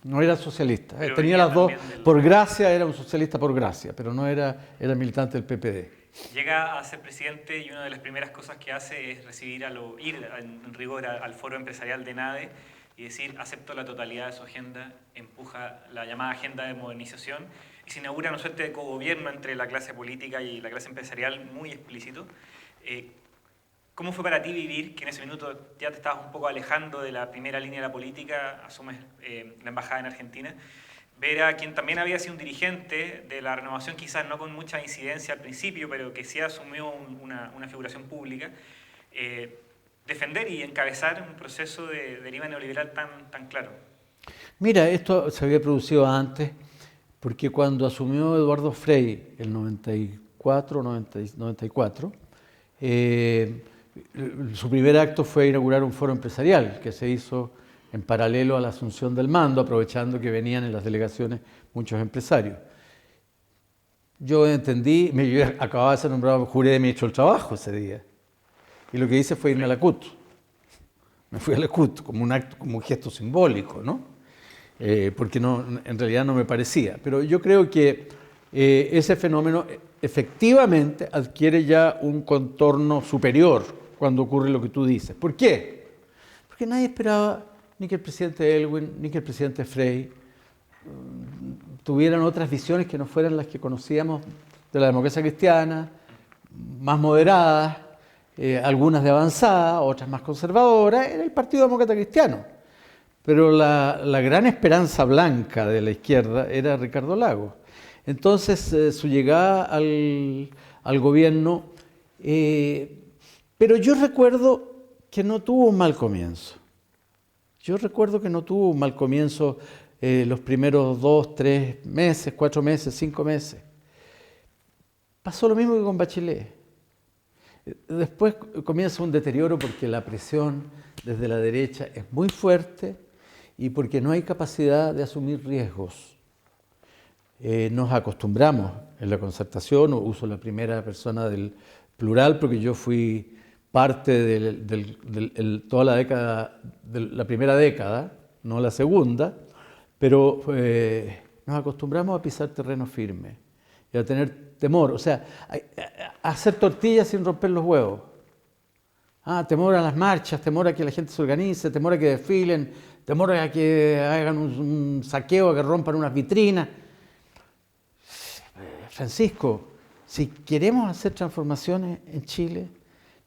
No era socialista. Pero tenía las dos. Por gracia era un socialista por gracia, pero no era militante del PPD. Llega a ser presidente y una de las primeras cosas que hace es ir en rigor al foro empresarial de NADE y decir, acepto la totalidad de su agenda, empuja la llamada agenda de modernización y se inaugura una suerte de cogobierno entre la clase política y la clase empresarial muy explícito. ¿Cómo fue para ti vivir que en ese minuto ya te estabas un poco alejando de la primera línea de la política, asumes la embajada en Argentina, ver a quien también había sido un dirigente de la renovación, quizás no con mucha incidencia al principio, pero que sí asumió una figuración pública, defender y encabezar un proceso de deriva neoliberal tan claro? Mira, esto se había producido antes, porque cuando asumió Eduardo Frei, el 94, su primer acto fue inaugurar un foro empresarial que se hizo en paralelo a la asunción del mando, aprovechando que venían en las delegaciones muchos empresarios. Yo entendí, yo acababa de ser nombrado, juré de ministro del Trabajo ese día, y lo que hice fue irme a la CUT. Me fui a la CUT como un acto, como un gesto simbólico, ¿no? Porque en realidad no me parecía. Pero yo creo que ese fenómeno efectivamente adquiere ya un contorno superior cuando ocurre lo que tú dices. ¿Por qué? Porque nadie esperaba ni que el presidente Aylwin, ni que el presidente Frey tuvieran otras visiones que no fueran las que conocíamos de la democracia cristiana, más moderadas, algunas de avanzada, otras más conservadoras. Era el Partido Demócrata Cristiano. Pero la gran esperanza blanca de la izquierda era Ricardo Lagos. Entonces, su llegada al gobierno... pero yo recuerdo que no tuvo un mal comienzo. Los primeros 2, 3 meses, 4 meses, 5 meses. Pasó lo mismo que con Bachelet. Después comienza un deterioro porque la presión desde la derecha es muy fuerte y porque no hay capacidad de asumir riesgos. Nos acostumbramos en la concertación, uso la primera persona del plural porque yo fui parte de toda la década, de la primera década, no la segunda, pero nos acostumbramos a pisar terreno firme y a tener temor, o sea, a hacer tortillas sin romper los huevos. Temor a las marchas, temor a que la gente se organice, temor a que desfilen, temor a que hagan un saqueo, a que rompan unas vitrinas. Francisco, si queremos hacer transformaciones en Chile,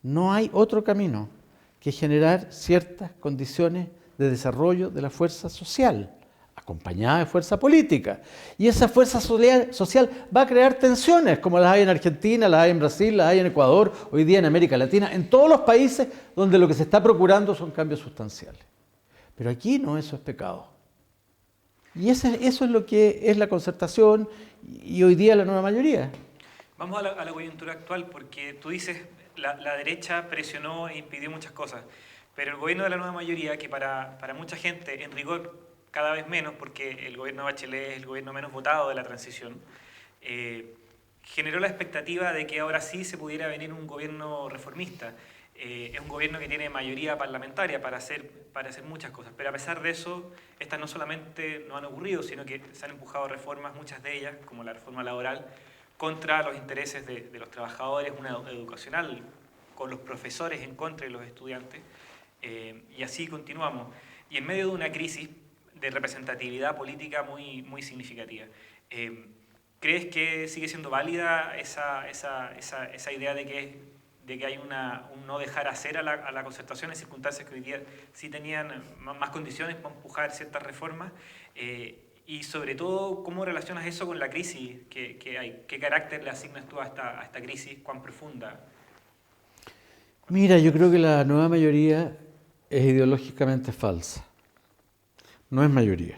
no hay otro camino que generar ciertas condiciones de desarrollo de la fuerza social, acompañada de fuerza política. Y esa fuerza social va a crear tensiones, como las hay en Argentina, las hay en Brasil, las hay en Ecuador, hoy día en América Latina, en todos los países donde lo que se está procurando son cambios sustanciales. Pero aquí no, eso es pecado. Y eso es lo que es la concertación y hoy día la nueva mayoría. Vamos a la coyuntura actual, porque tú dices, la derecha presionó e impidió muchas cosas, pero el gobierno de la nueva mayoría, que para mucha gente, en rigor, cada vez menos, porque el gobierno de Bachelet es el gobierno menos votado de la transición, generó la expectativa de que ahora sí se pudiera venir un gobierno reformista. Es un gobierno que tiene mayoría parlamentaria para hacer muchas cosas, pero a pesar de eso, estas no solamente no han ocurrido, sino que se han empujado reformas, muchas de ellas, como la reforma laboral, contra los intereses de los trabajadores, una educacional, con los profesores en contra de los estudiantes, y así continuamos. Y en medio de una crisis de representatividad política muy, muy significativa. ¿Crees que sigue siendo válida esa idea de que hay un no dejar hacer a la concertación en circunstancias que hoy día sí tenían más condiciones para empujar ciertas reformas? Y sobre todo, ¿cómo relacionas eso con la crisis que hay? ¿Qué carácter le asignas tú a esta crisis? ¿Cuán profunda? Mira, yo creo que la nueva mayoría es ideológicamente falsa. No es mayoría.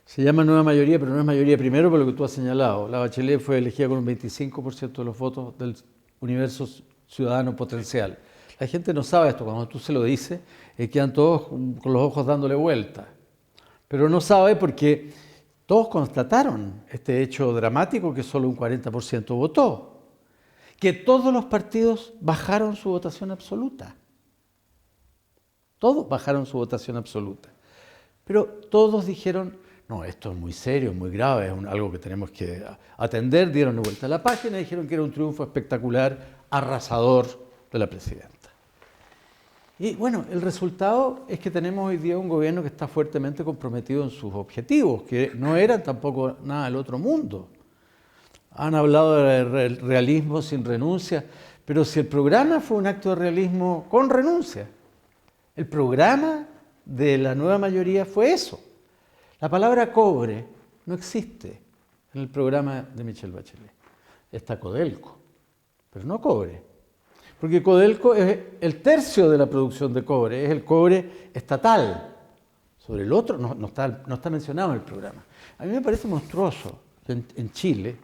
Se llama nueva mayoría, pero no es mayoría primero por lo que tú has señalado. La Bachelet fue elegida con un 25% de los votos del universo ciudadano potencial. La gente no sabe esto, cuando tú se lo dices, quedan todos con los ojos dándole vuelta. Pero no sabe porque todos constataron este hecho dramático que solo un 40% votó, que todos los partidos bajaron su votación absoluta. Todos bajaron su votación absoluta. Pero todos dijeron, no, esto es muy serio, muy grave, es algo que tenemos que atender. Dieron de vuelta a la página y dijeron que era un triunfo espectacular, arrasador de la presidenta. Y bueno, el resultado es que tenemos hoy día un gobierno que está fuertemente comprometido en sus objetivos, que no eran tampoco nada del otro mundo. Han hablado de realismo sin renuncia, pero si el programa fue un acto de realismo con renuncia, el programa de la nueva mayoría fue eso. La palabra cobre no existe en el programa de Michelle Bachelet. Está Codelco, pero no cobre. Porque Codelco es el tercio de la producción de cobre, es el cobre estatal. Sobre el otro no está mencionado en el programa. A mí me parece monstruoso que en Chile,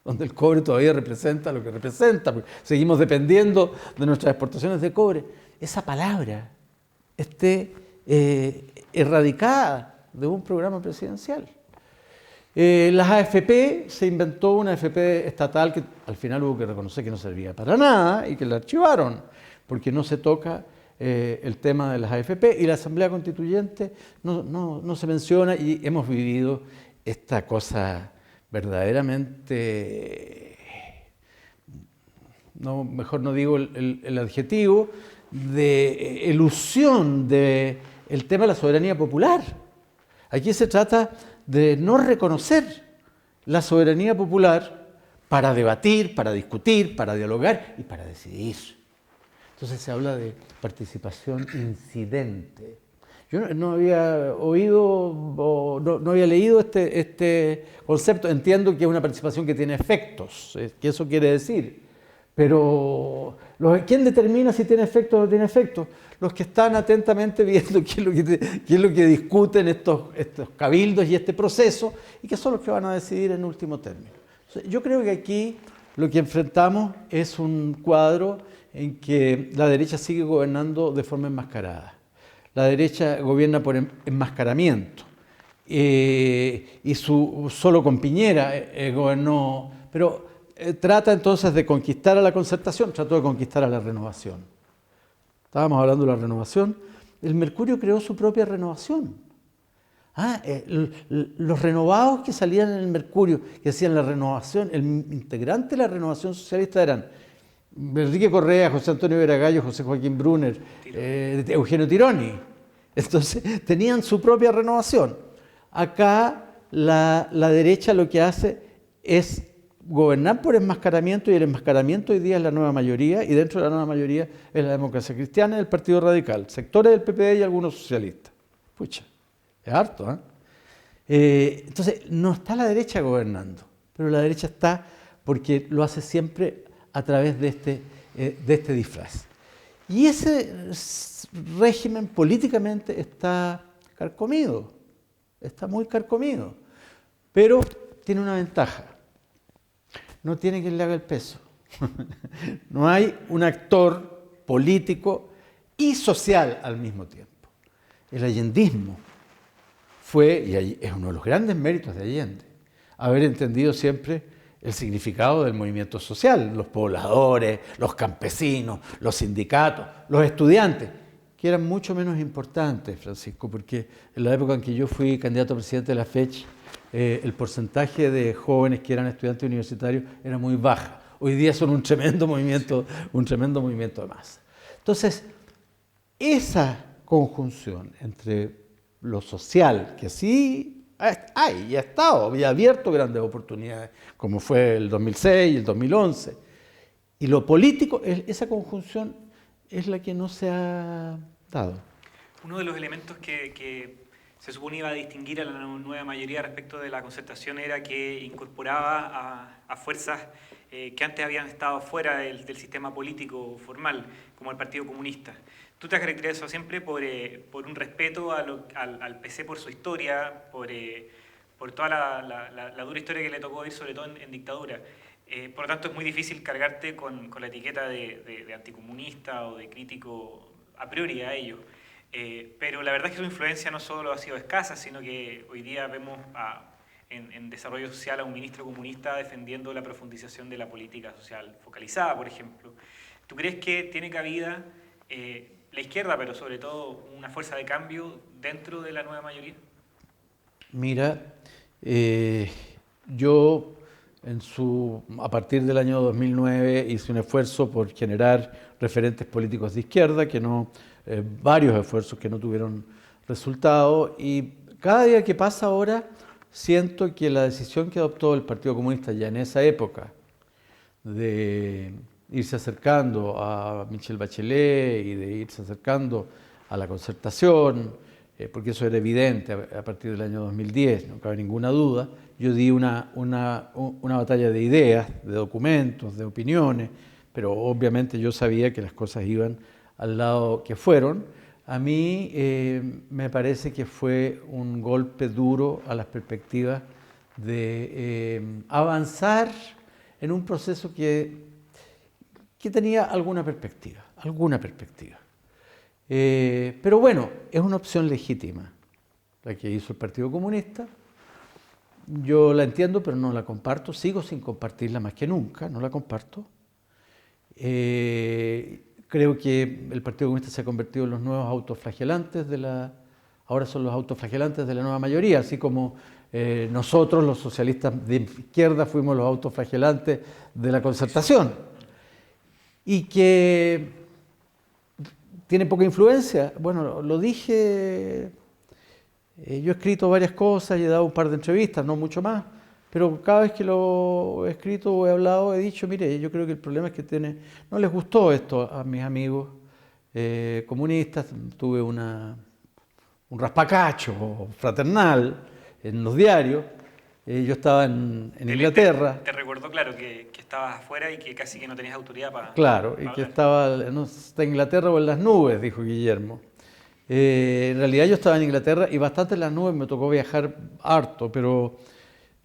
donde el cobre todavía representa lo que representa, porque seguimos dependiendo de nuestras exportaciones de cobre, esa palabra esté erradicada de un programa presidencial. Las AFP, se inventó una AFP estatal que al final hubo que reconocer que no servía para nada y que la archivaron, porque no se toca el tema de las AFP y la Asamblea Constituyente no se menciona, y hemos vivido esta cosa verdaderamente, mejor no digo el adjetivo, de elusión del tema de la soberanía popular. Aquí se trata de no reconocer la soberanía popular para debatir, para discutir, para dialogar y para decidir. Entonces se habla de participación incidente. Yo no había oído o no había leído este concepto. Entiendo que es una participación que tiene efectos, que eso quiere decir. Pero ¿quién determina si tiene efecto o no tiene efecto? Los que están atentamente viendo qué es lo que discuten estos cabildos y este proceso, y que son los que van a decidir en último término. Yo creo que aquí lo que enfrentamos es un cuadro en que la derecha sigue gobernando de forma enmascarada. La derecha gobierna por enmascaramiento. Y solo con Piñera gobernó, pero trata entonces de conquistar a la concertación, trató de conquistar a la renovación. Estábamos hablando de la renovación. El Mercurio creó su propia renovación. Los renovados que salían en el Mercurio, que hacían la renovación, el integrante de la renovación socialista eran Enrique Correa, José Antonio Veragallo, José Joaquín Brunner, Eugenio Tironi. Entonces tenían su propia renovación. Acá la derecha lo que hace es gobernar por enmascaramiento, y el enmascaramiento hoy día es la nueva mayoría, y dentro de la nueva mayoría es la Democracia Cristiana y el Partido Radical, sectores del PPD y algunos socialistas. Pucha, es harto, ¿eh? Entonces, no está la derecha gobernando, pero la derecha está porque lo hace siempre a través de este disfraz. Y ese régimen políticamente está carcomido. está muy carcomido, pero tiene una ventaja, no tiene quien le haga el peso. No hay un actor político y social al mismo tiempo. El allendismo fue, y es uno de los grandes méritos de Allende, haber entendido siempre el significado del movimiento social, los pobladores, los campesinos, los sindicatos, los estudiantes, que eran mucho menos importantes, Francisco, porque en la época en que yo fui candidato a presidente de la FECH, el porcentaje de jóvenes que eran estudiantes universitarios era muy baja. Hoy día son un tremendo movimiento de masa. Entonces, esa conjunción entre lo social, que sí hay y ha estado, había abierto grandes oportunidades, como fue el 2006 y el 2011, y lo político, esa conjunción es la que no se ha dado. Uno de los elementos que se supone iba a distinguir a la nueva mayoría respecto de la concertación era que incorporaba a fuerzas que antes habían estado fuera del sistema político formal, como el Partido Comunista. Tú te has caracterizado siempre por un respeto al PC por su historia, por toda la dura historia que le tocó vivir, sobre todo en dictadura. Por lo tanto, es muy difícil cargarte con la etiqueta de anticomunista o de crítico a priori a ello. Pero la verdad es que su influencia no solo ha sido escasa, sino que hoy día vemos en desarrollo social a un ministro comunista defendiendo la profundización de la política social focalizada, por ejemplo. ¿Tú crees que tiene cabida la izquierda, pero sobre todo una fuerza de cambio dentro de la nueva mayoría? Mira, yo a partir del año 2009 hice un esfuerzo por generar referentes políticos de izquierda, varios esfuerzos que no tuvieron resultado, y cada día que pasa ahora siento que la decisión que adoptó el Partido Comunista ya en esa época de irse acercando a Michelle Bachelet y de irse acercando a la concertación, porque eso era evidente a partir del año 2010, no cabe ninguna duda. Yo di una batalla de ideas, de documentos, de opiniones, pero obviamente yo sabía que las cosas iban al lado que fueron. A mí me parece que fue un golpe duro a las perspectivas de avanzar en un proceso que tenía alguna perspectiva. Pero bueno, es una opción legítima la que hizo el Partido Comunista. Yo la entiendo, pero no la comparto. Sigo sin compartirla más que nunca, no la comparto. Creo que el Partido Comunista se ha convertido en los nuevos autoflagelantes ahora son los autoflagelantes de la nueva mayoría, así como nosotros, los socialistas de izquierda, fuimos los autoflagelantes de la concertación. Y que tiene poca influencia. Bueno, lo dije, yo he escrito varias cosas y he dado un par de entrevistas, no mucho más, pero cada vez que lo he escrito o he hablado he dicho, mire, yo creo que el problema es que no les gustó esto a mis amigos comunistas. Tuve un raspacacho fraternal en los diarios. Yo estaba en Inglaterra. Te recordó, claro, que estabas afuera y que casi que no tenías autoridad para Claro, y que estaba, no sé, está en Inglaterra o en las nubes, dijo Guillermo. En realidad yo estaba en Inglaterra y bastante en las nubes, me tocó viajar harto, pero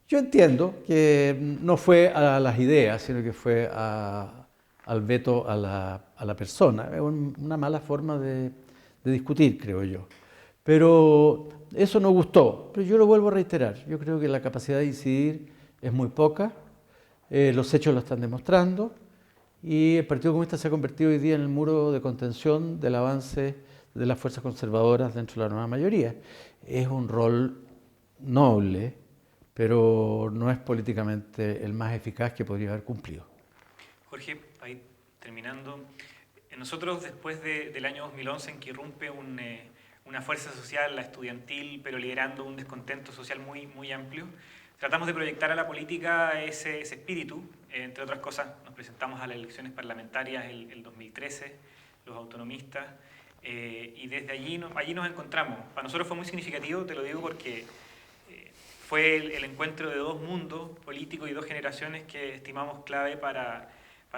yo entiendo que no fue a las ideas, sino que fue al veto a la persona. Es una mala forma de discutir, creo yo. Pero eso no gustó. Pero yo lo vuelvo a reiterar. Yo creo que la capacidad de decidir es muy poca. Los hechos lo están demostrando. Y el Partido Comunista se ha convertido hoy día en el muro de contención del avance de las fuerzas conservadoras dentro de la nueva mayoría. Es un rol noble, pero no es políticamente el más eficaz que podría haber cumplido. Jorge, ahí terminando, nosotros después del año 2011 en que irrumpe una fuerza social, la estudiantil, pero liderando un descontento social muy, muy amplio, tratamos de proyectar a la política ese espíritu. Entre otras cosas, nos presentamos a las elecciones parlamentarias el 2013, los autonomistas, y desde allí nos encontramos. Para nosotros fue muy significativo, te lo digo porque fue el encuentro de dos mundos políticos y dos generaciones que estimamos clave para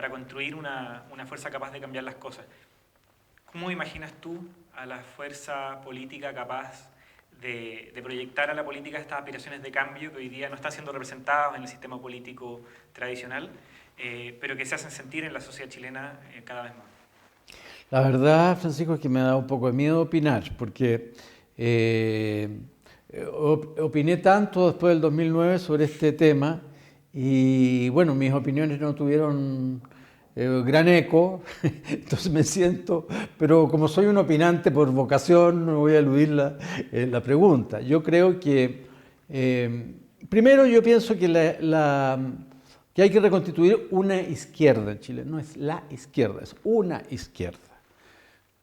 construir una fuerza capaz de cambiar las cosas. ¿Cómo imaginas tú a la fuerza política capaz de proyectar a la política estas aspiraciones de cambio que hoy día no están siendo representadas en el sistema político tradicional, pero que se hacen sentir en la sociedad chilena cada vez más. La verdad, Francisco, es que me da un poco de miedo opinar, porque opiné tanto después del 2009 sobre este tema y bueno, mis opiniones no tuvieron gran eco, entonces me siento, pero como soy un opinante por vocación, no voy a eludir la pregunta. Yo creo que, primero yo pienso que, que hay que reconstituir una izquierda en Chile, no es la izquierda, es una izquierda.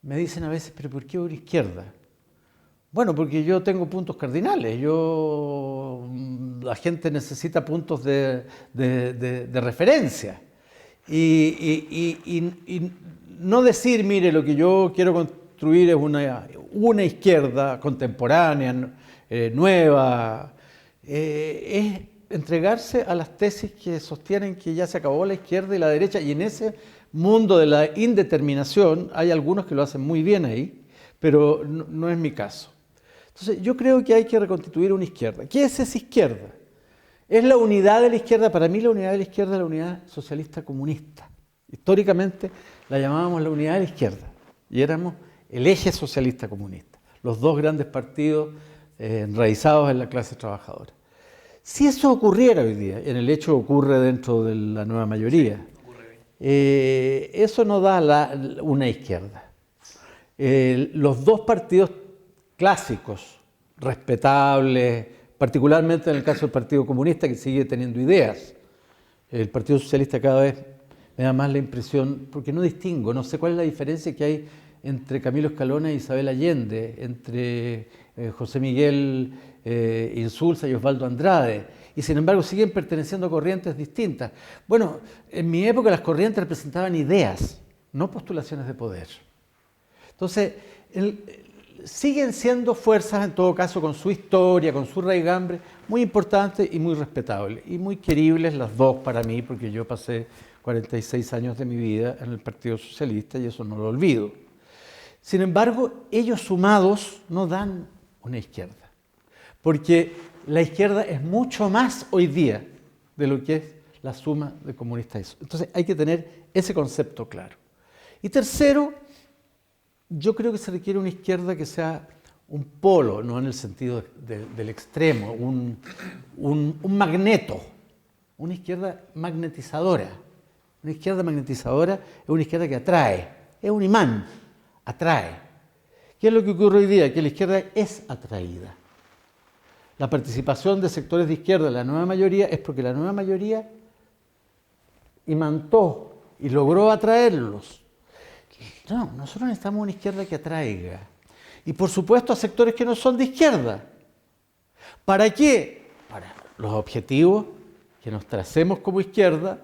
Me dicen a veces, pero ¿por qué una izquierda? Bueno, porque yo tengo puntos cardinales, la gente necesita puntos de referencia. Y no decir, mire, lo que yo quiero construir es una izquierda contemporánea, nueva, es entregarse a las tesis que sostienen que ya se acabó la izquierda y la derecha, y en ese mundo de la indeterminación hay algunos que lo hacen muy bien ahí, pero no es mi caso. Entonces, yo creo que hay que reconstituir una izquierda. ¿Qué es esa izquierda? Es la unidad de la izquierda. Para mí la unidad de la izquierda es la unidad socialista comunista. Históricamente la llamábamos la unidad de la izquierda y éramos el eje socialista comunista, los dos grandes partidos enraizados en la clase trabajadora. Si eso ocurriera hoy día, en el hecho ocurre dentro de la nueva mayoría, eso no da una izquierda. Los dos partidos clásicos, respetables, particularmente en el caso del Partido Comunista, que sigue teniendo ideas. El Partido Socialista cada vez me da más la impresión, porque no distingo, no sé cuál es la diferencia que hay entre Camilo Escalona e Isabel Allende, entre José Miguel Insulza y Osvaldo Andrade, y sin embargo siguen perteneciendo a corrientes distintas. Bueno, en mi época las corrientes representaban ideas, no postulaciones de poder. Entonces, siguen siendo fuerzas, en todo caso, con su historia, con su raigambre, muy importantes y muy respetables, y muy queribles las dos para mí, porque yo pasé 46 años de mi vida en el Partido Socialista y eso no lo olvido. Sin embargo, ellos sumados no dan una izquierda, porque la izquierda es mucho más hoy día de lo que es la suma de comunistas. Entonces hay que tener ese concepto claro. Y tercero, yo creo que se requiere una izquierda que sea un polo, no en el sentido del extremo, un magneto, una izquierda magnetizadora. Una izquierda magnetizadora es una izquierda que atrae, es un imán, atrae. ¿Qué es lo que ocurre hoy día? Que la izquierda es atraída. La participación de sectores de izquierda en la nueva mayoría es porque la nueva mayoría imantó y logró atraerlos. No, nosotros necesitamos una izquierda que atraiga. Y por supuesto a sectores que no son de izquierda. ¿Para qué? Para los objetivos que nos tracemos como izquierda,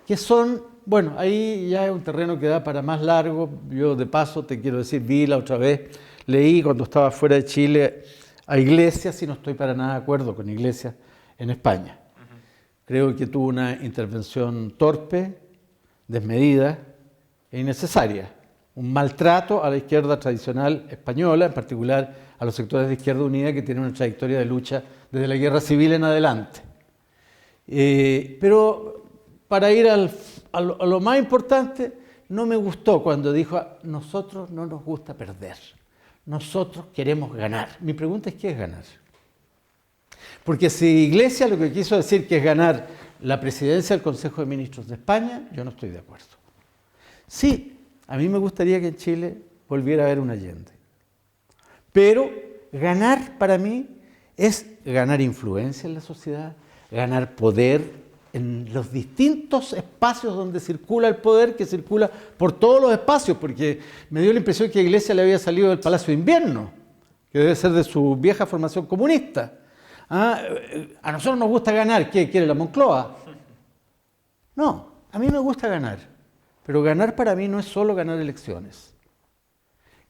que son, bueno, ahí ya es un terreno que da para más largo. Yo de paso te quiero decir, vi la otra vez, leí cuando estaba fuera de Chile a Iglesias y no estoy para nada de acuerdo con Iglesias en España. Creo que tuvo una intervención torpe, desmedida e innecesaria. Un maltrato a la izquierda tradicional española, en particular a los sectores de Izquierda Unida que tienen una trayectoria de lucha desde la guerra civil en adelante. Pero para ir a lo más importante, no me gustó cuando dijo, nosotros no nos gusta perder, nosotros queremos ganar. Mi pregunta es, ¿qué es ganar? Porque si Iglesias lo que quiso decir que es ganar la presidencia del Consejo de Ministros de España, yo no estoy de acuerdo. Sí, a mí me gustaría que en Chile volviera a haber un Allende. Pero ganar para mí es ganar influencia en la sociedad, ganar poder en los distintos espacios donde circula el poder, que circula por todos los espacios, porque me dio la impresión que a Iglesias le había salido del Palacio de Invierno, que debe ser de su vieja formación comunista. A nosotros nos gusta ganar, ¿qué quiere la Moncloa? No, a mí me gusta ganar, pero ganar para mí no es solo ganar elecciones.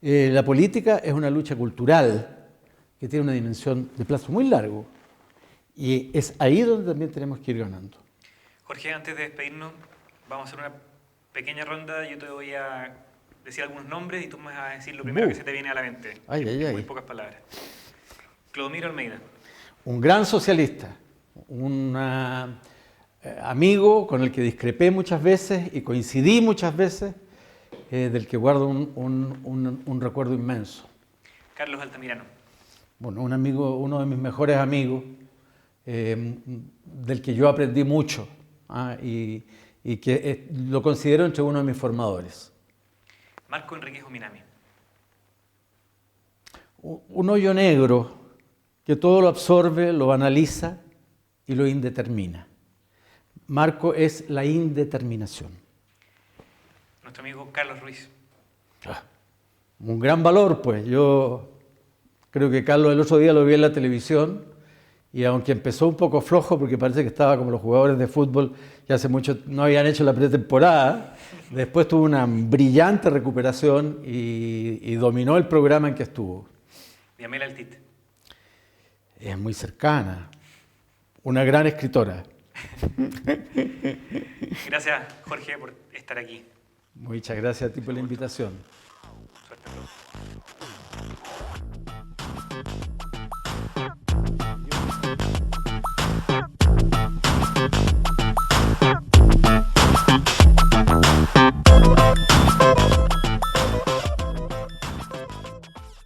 La política es una lucha cultural que tiene una dimensión de plazo muy largo y es ahí donde también tenemos que ir ganando. Jorge, antes de despedirnos, vamos a hacer una pequeña ronda. Yo te voy a decir algunos nombres y tú me vas a decir lo primero que se te viene a la mente. En muy pocas palabras. Clodomiro Almeida. Un gran socialista, un amigo con el que discrepé muchas veces y coincidí muchas veces, del que guardo un recuerdo inmenso. Carlos Altamirano. Bueno, un amigo, uno de mis mejores amigos, del que yo aprendí mucho, y que lo considero entre uno de mis formadores. Marco Enriquez Minami. Un hoyo negro que todo lo absorbe, lo analiza y lo indetermina. Marco es la indeterminación. Nuestro amigo Carlos Ruiz. Un gran valor, pues. Yo creo que Carlos el otro día lo vi en la televisión y aunque empezó un poco flojo porque parece que estaba como los jugadores de fútbol que hace mucho no habían hecho la pretemporada, después tuvo una brillante recuperación y dominó el programa en que estuvo. Diamela Altit. Es muy cercana, una gran escritora. Gracias, Jorge, por estar aquí. Muchas gracias a ti por la invitación. Suerte a todos.